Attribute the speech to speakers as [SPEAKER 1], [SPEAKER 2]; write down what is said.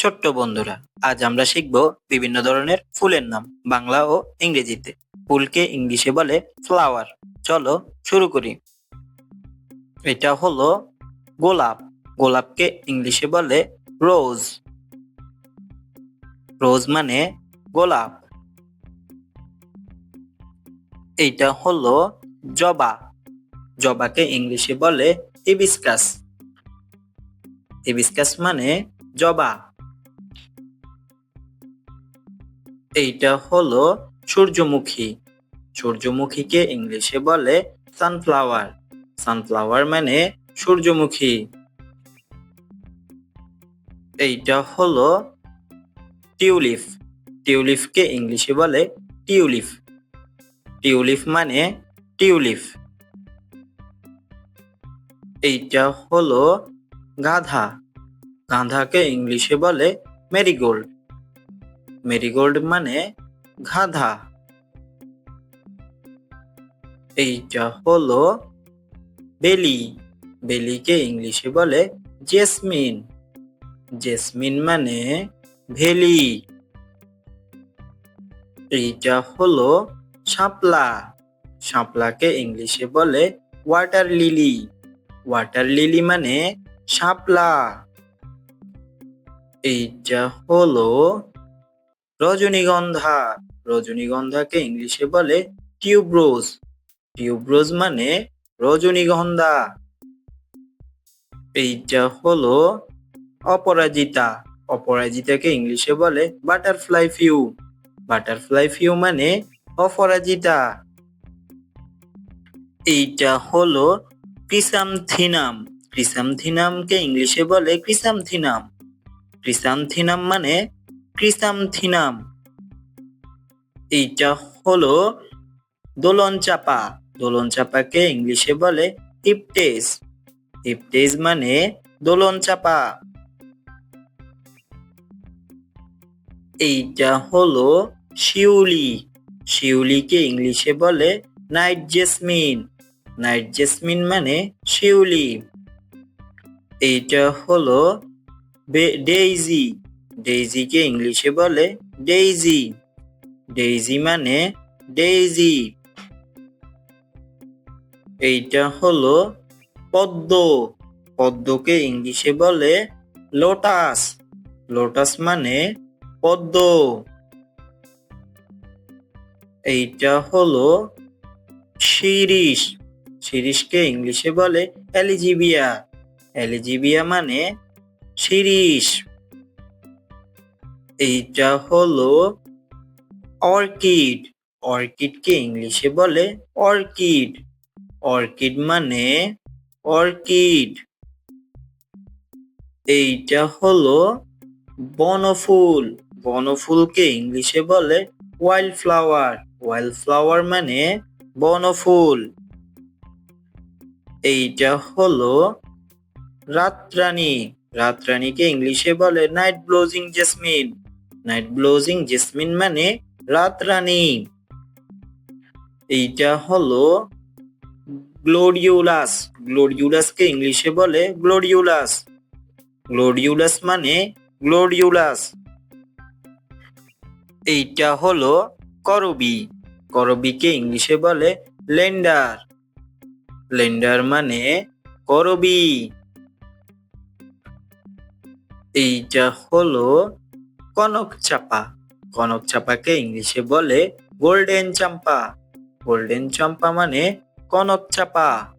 [SPEAKER 1] ছোট্ট বন্ধুরা, আজ আমরা শিখব বিভিন্ন ধরনের ফুলের নাম বাংলা ও ইংরেজিতে। ফুলকে ইংলিশে বলে ফ্লাওয়ার। চলো শুরু করি। এটা হলো গোলাপ। গোলাপকে ইংলিশে বলে রোজ। রোজ মানে গোলাপ। এইটা হলো জবা। জবাকে ইংলিশে বলে হিবিস্কাস। হিবিস্কাস মানে জবা। এইটা হলো সূর্যমুখী। সূর্যমুখীকে ইংলিশে বলে সানফ্লাওয়ার। সানফ্লাওয়ার মানে সূর্যমুখী। এইটা হলো টিউলিপ। টিউলিপকে ইংলিশে বলে টিউলিপ। টিউলিপ মানে টিউলিপ। এইটা হলো গাঁধা। গাঁধাকে ইংলিশে বলে মেরিগোল্ড। মেরিগোল্ড মানে গাঁধা। এইটা হলো বেলি। বেলিকে ইংলিশে বলে জেসমিন। জেসমিন মানে ভেলি। এইটা হলো শাপলা। শাপলাকে ইংলিশে বলে ওয়াটার লিলি। ওয়াটার লিলি মানে শাপলা। এইটা হলো রজনীগন্ধা। রজনীগন্ধাকে ইংলিশে বলে টিউবরোজ। টিউবরোজ মানে রজনীগন্ধা। এইটা হলো অপরাজিতা। অপরাজিতাকে ইংলিশে বলে বাটারফ্লাই ফিউ। বাটারফ্লাই ফিউ মানে অপরাজিতা। এইটা হলো ক্রিসান্থিনাম। ক্রিসান্থিনামকে ইংলিশে বলে ক্রিসান্থিনাম। ক্রিসান্থিনাম মানে ক্রিসান্থিনাম। এইটা হলো দোলন চাপা। দোলন চাপাকে ইংলিশে বলে হিপটেস। হিপটেস মানে দোলন চাপা। এইটা হলো শিউলি। শিউলিকে ইংলিশে বলে নাইট জেসমিন। নাইট জেসমিন মানে শিউলি। এইটা হলো ডেইজি। ডেইজিকে ইংলিশে বলে ডেইজি। ডেইজি মানে ডেইজি। এইটা হলো পদ্ম। পদ্মকে ইংলিশে বলে লোটাস। লোটাস মানে পদ্ম। এইটা হলো শিরিষ। শিরিষকে ইংলিশে বলে অ্যালিজিবিয়া। অ্যালিজিবিয়া মানে শিরিষ। এইটা হলো অর্কিড। অর্কিডকে ইংলিশে বলে অর্কিড। অর্কিড মানে অর্কিড। এইটা হলো বনফুল। বনফুলকে ইংলিশে বলে ওয়াইল্ড ফ্লাওয়ার। ওয়াইল্ড ফ্লাওয়ার মানে বনফুল। এইটা হলো রাতরানী। রাতরানীকে ইংলিশে বলে নাইট ব্লোজিং জেসমিন। নাইট ব্লোজিং জেসমিন মানে রাতরানী। এইটা হলো গ্লোরিওলাস। গ্লোরিওলাসকে ইংলিশে বলে গ্লোরিওলাস। গ্লোরিওলাস মানে গ্লোরিওলাস। এইটা হলো করবি। করবিকে ইংলিশে বলে লেন্ডার। লেন্ডার মানে করবি। এইটা হলো কনক চাপা। কনক চাপাকে ইংলিশে বলে গোল্ডেন চাম্পা। গোল্ডেন চাম্পা মানে কনক চাপা।